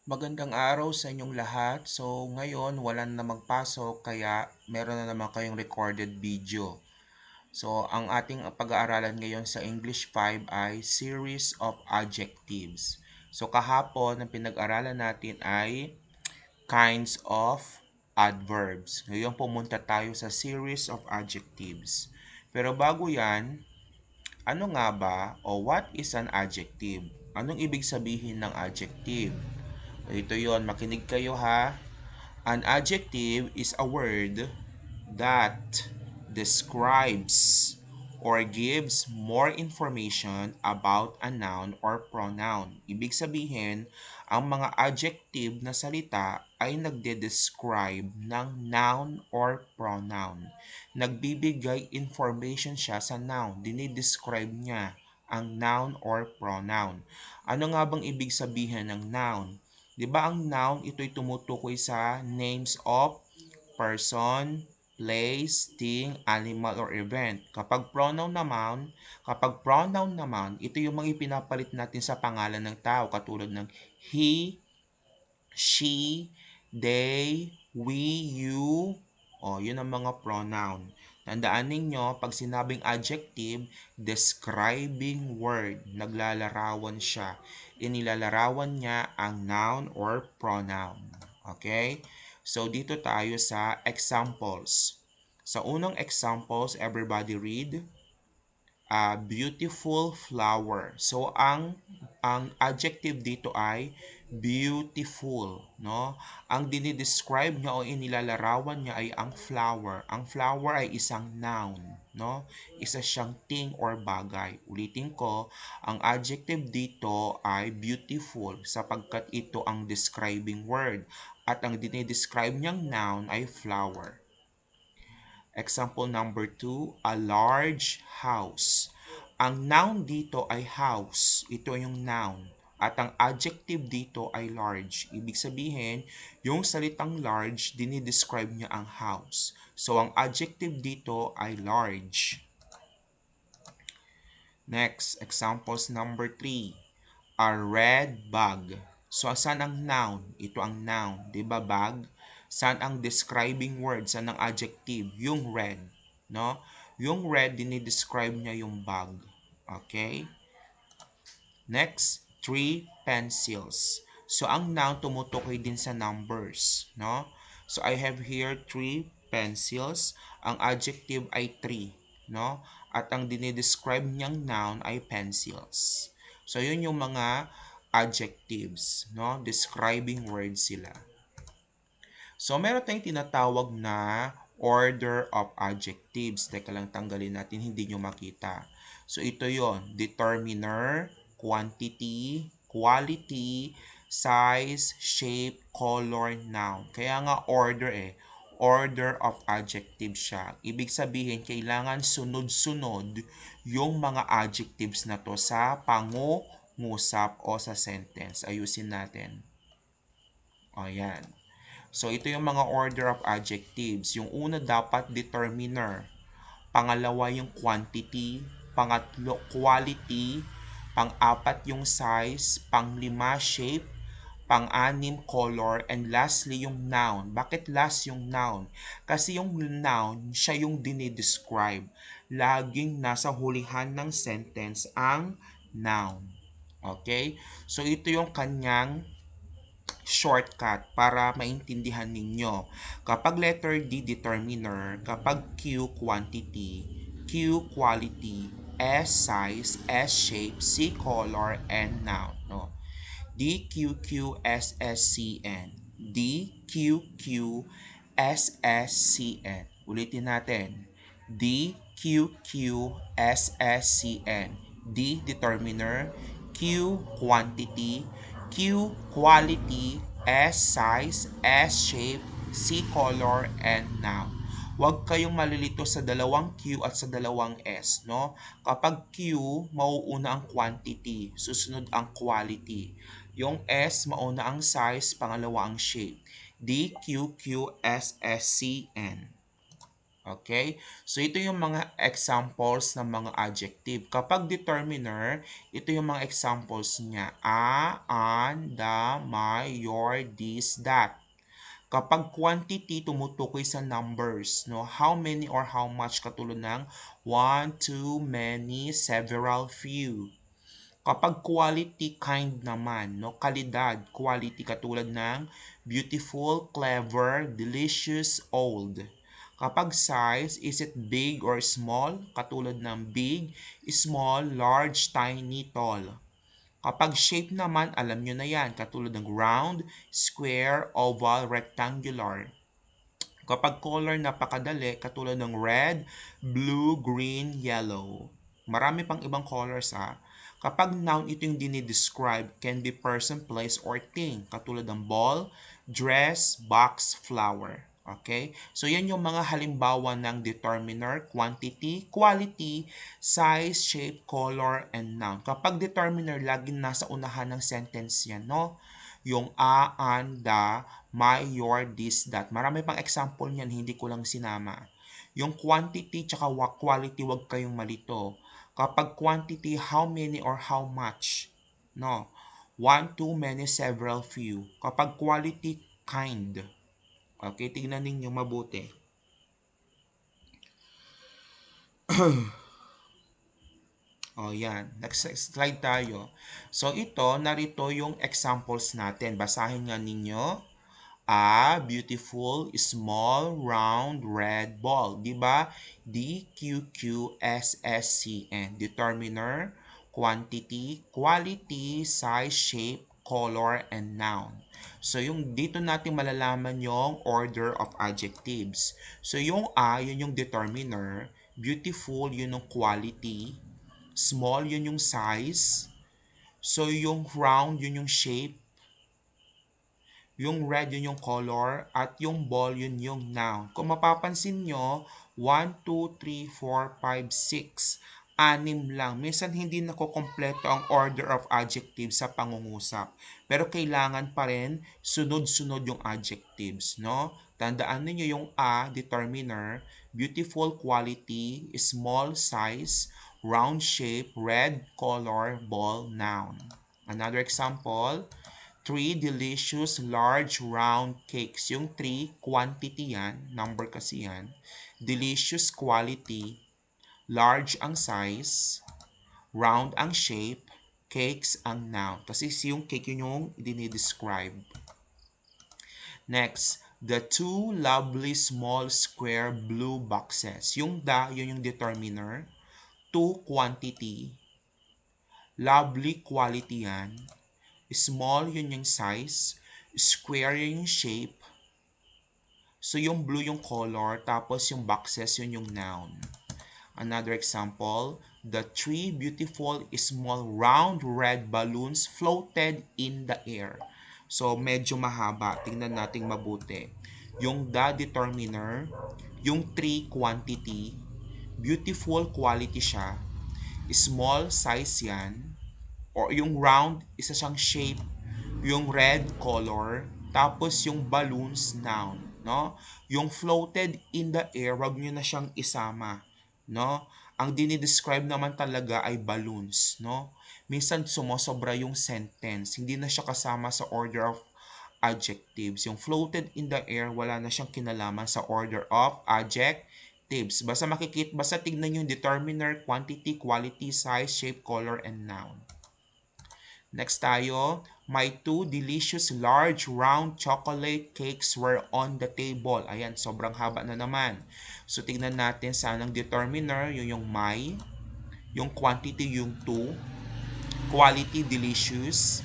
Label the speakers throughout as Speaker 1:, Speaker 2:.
Speaker 1: Magandang araw sa inyong lahat. So, ngayon wala na magpasok kaya meron na naman kayong recorded video. So, ang ating pag-aaralan ngayon sa English 5 ay series of adjectives. So, kahapon ang pinag-aralan natin ay kinds of adverbs. Ngayon pumunta tayo sa series of adjectives. Pero bago yan, ano nga ba o what is an adjective? Anong ibig sabihin ng adjective? Ito yon, makinig kayo ha. An adjective is a word that describes or gives more information about a noun or pronoun. Ibig sabihin, ang mga adjective na salita ay nagde-describe ng noun or pronoun. Nagbibigay information siya sa noun. Dinidescribe niya ang noun or pronoun. Ano nga bang ibig sabihin ng noun? 'Di ba ang noun ito'y tumutukoy sa names of person, place, thing, animal, or event. Kapag pronoun naman, ito yung mga ipinapalit natin sa pangalan ng tao katulad ng he, she, they, we, you. O, yun ang mga pronoun. Tandaan ninyo, pag sinabing adjective, describing word, naglalarawan siya. Inilalarawan niya ang noun or pronoun. Okay? So, dito tayo sa examples. Sa unang examples, everybody read, a beautiful flower. So, ang adjective dito ay beautiful, no? Ang dinidescribe niya o inilalarawan niya ay ang flower. Ang flower ay isang noun, no? Isa siyang thing or bagay. Ulitin ko, ang adjective dito ay beautiful sapagkat ito ang describing word at ang dinidescribe niyang noun ay flower. Example number 2, a large house. Ang noun dito ay house. Ito yung noun. At ang adjective dito ay large. Ibig sabihin, yung salitang large, dinidescribe niya ang house. So, ang adjective dito ay large. Next, examples number 3. A red bag. So, saan ang noun? Ito ang noun. Diba bag? Saan ang describing word? Saan ang adjective? Yung red. No? Yung red, dinidescribe niya yung bag. Okay? Next, 3 pencils. So, ang noun tumutukoy din sa numbers. No? So, I have here 3 pencils. Ang adjective ay 3. No? At ang dinidescribe niyang noun ay pencils. So, yun yung mga adjectives. No? Describing words sila. So, meron tayong tinatawag na order of adjectives. Teka lang, tanggalin natin, hindi nyo makita. So, ito yon, determiner, quantity, quality, size, shape, color, noun. Kaya nga order order of adjectives siya. Ibig sabihin, kailangan sunod-sunod yung mga adjectives na to sa pangungusap o sa sentence. Ayusin natin. O, yan. So, ito yung mga order of adjectives. Yung una dapat determiner. Pangalawa yung quantity. Pangatlo, quality. Pang-apat yung size. Pang-lima, shape. Pang-anim, color. And lastly, yung noun. Bakit last yung noun? Kasi yung noun, siya yung dinidescribe. Laging nasa hulihan ng sentence ang noun. Okay? So, ito yung kanyang shortcut para maintindihan ninyo. Kapag letter D, determiner. Kapag Q, quantity. Q, quality. S, size. S, shape. C, color. And noun. No? D, Q, Q, S, S, C, N. D, Q, Q, S, S, C, N. Ulitin natin. D, Q, Q, S, S, C, N. D, determiner. Q, quantity. Q, quality. S, size. S, shape. C, color. And noun. Huwag kayong malilito sa dalawang Q at sa dalawang S, no? Kapag Q, mauuna ang quantity, susunod ang quality. Yung S, mauna ang size, pangalawa ang shape. D, Q, Q, S, S, C, N. Okay? So, ito yung mga examples ng mga adjective. Kapag determiner, ito yung mga examples niya. A, an, the, my, your, this, that. Kapag quantity, tumutukoy sa numbers, no? How many or how much, katulad ng one, two, many, several, few. Kapag quality, kind naman, no? Kalidad, quality, katulad ng beautiful, clever, delicious, old. Kapag size, is it big or small? Katulad ng big, small, large, tiny, tall. Kapag shape naman, alam nyo na yan, katulad ng round, square, oval, rectangular. Kapag color, napakadali, katulad ng red, blue, green, yellow. Marami pang ibang colors ha. Kapag noun, ito yung dinidescribe, can be person, place, or thing. Katulad ng ball, dress, box, flower. Okay? So, yan yung mga halimbawa ng determiner, quantity, quality, size, shape, color, and noun. Kapag determiner, laging nasa unahan ng sentence yan, no? Yung a, an, the, my, your, this, that. Marami pang example niyan, hindi ko lang sinama. Yung quantity tsaka quality, wag kayong malito. Kapag quantity, how many or how much? No. One, two, many, several, few. Kapag quality, kind. Okay, tingnan ninyo mabuti. O yan, next slide tayo. So ito, narito yung examples natin. Basahin nga ninyo. A beautiful, small, round, red ball. Diba? DQQSSCN. Determiner, quantity, quality, size, shape, color, and noun. So, yung dito natin malalaman yung order of adjectives. So, yung A, yun yung determiner. Beautiful, yun yung quality. Small, yun yung size. So, yung round, yun yung shape. Yung red, yun yung color, at yung ball, yun yung noun. Kung mapapansin nyo, 1, 2, 3, 4, 5, 6. Anim lang. Minsan hindi nakokompleto ang order of adjectives sa pangungusap. Pero kailangan pa rin sunod-sunod yung adjectives, no? Tandaan niyo yung A, determiner, beautiful quality, small size, round shape, red color, ball, noun. Another example, three delicious large round cakes. Yung three, quantity yan. Number kasi yan. Delicious quality. Large ang size. Round ang shape. Cakes ang noun. Kasi yung cake yun yung dinidescribe. Next, the two lovely small square blue boxes. Yung the, yun yung determiner. Two, quantity. Lovely quality yan. Small, yun yung size. Square, yun yung shape. So, yung blue yung color. Tapos, yung boxes, yun yung noun. Another example, the three beautiful small round red balloons floated in the air. So, medyo mahaba. Tingnan natin mabuti. Yung the determiner, yung three quantity, beautiful quality siya, small size yan, or yung round, isa siyang shape, yung red color, tapos yung balloons noun, no? Yung floated in the air, wag niyo na siyang isama, no? Ang dinidescribe naman talaga ay balloons, no? Minsan sumosobra yung sentence, hindi na siya kasama sa order of adjectives. Yung floated in the air, wala na siyang kinalaman sa order of adjectives. Basta tignan niyo yung determiner, quantity, quality, size, shape, color, and noun. Next tayo, my two delicious large round chocolate cakes were on the table. Ayan, sobrang haba na naman. So, tingnan natin saan ang determiner, yung my, yung quantity yung two, quality delicious,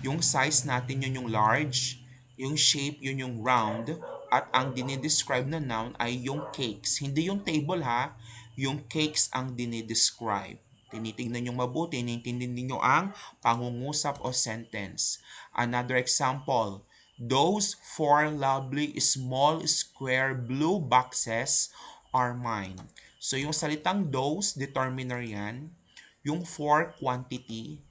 Speaker 1: yung size natin yun yung large, yung shape yun yung round, at ang dinidescribe na noun ay yung cakes. Hindi yung table ha, yung cakes ang dinidescribe. Tinitingnan nyo mabuti, nintindin niyo ang pangungusap o sentence. Another example, those four lovely small square blue boxes are mine. So yung salitang those, determiner yan. Yung for, quantity.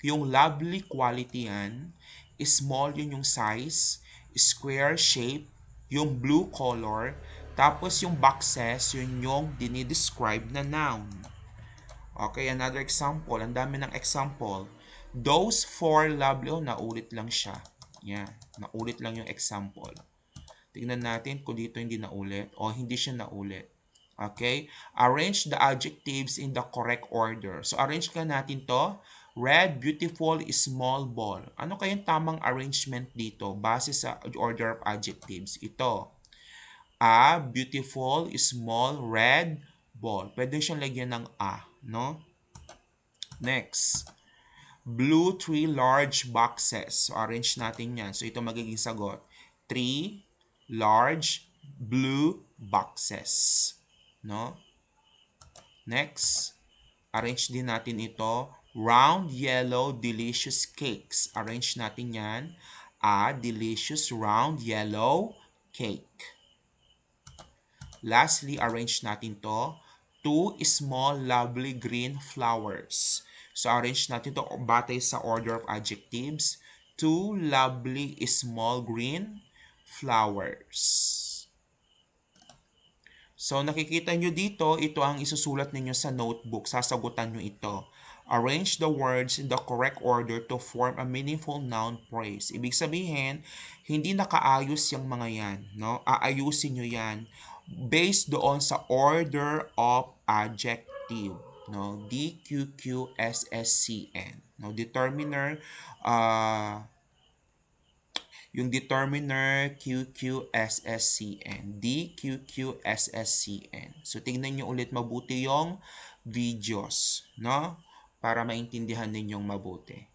Speaker 1: Yung lovely, quality yan. Small, yun yung size. Square shape, yung blue color. Tapos yung boxes, yun yung dinidescribe na noun. Okay, another example. Ang dami ng example. Those four lovely, oh, naulit lang siya. Yan, naulit lang yung example. Tingnan natin kung dito hindi naulit o hindi siya naulit. Okay? Arrange the adjectives in the correct order. So, arrange ka natin to. Red, beautiful, small ball. Ano kayang tamang arrangement dito base sa order of adjectives? Ito. A beautiful, small, red ball. Pwede siyang lagyan ng a, no? Next. Blue, three large boxes. So, arrange natin yan. So, ito magiging sagot. Three large blue boxes. No? Next. Arrange din natin ito. Round, yellow, delicious cakes. Arrange natin yan. A delicious round yellow cake. Lastly, arrange natin to. Two small lovely green flowers. So, arrange natin to batay sa order of adjectives. Two lovely small green flowers. So, nakikita nyo dito, ito ang isusulat ninyo sa notebook. Sasagutan nyo ito. Arrange the words in the correct order to form a meaningful noun phrase. Ibig sabihin, hindi nakaayos yung mga yan. No? Aayusin nyo yan based doon sa order of adjective. No? DQQSSCN. No? Determiner, yung determiner QQSSCN. DQQSSCN. So, tingnan nyo ulit mabuti yung videos, no? Para maintindihan ninyong mabuti.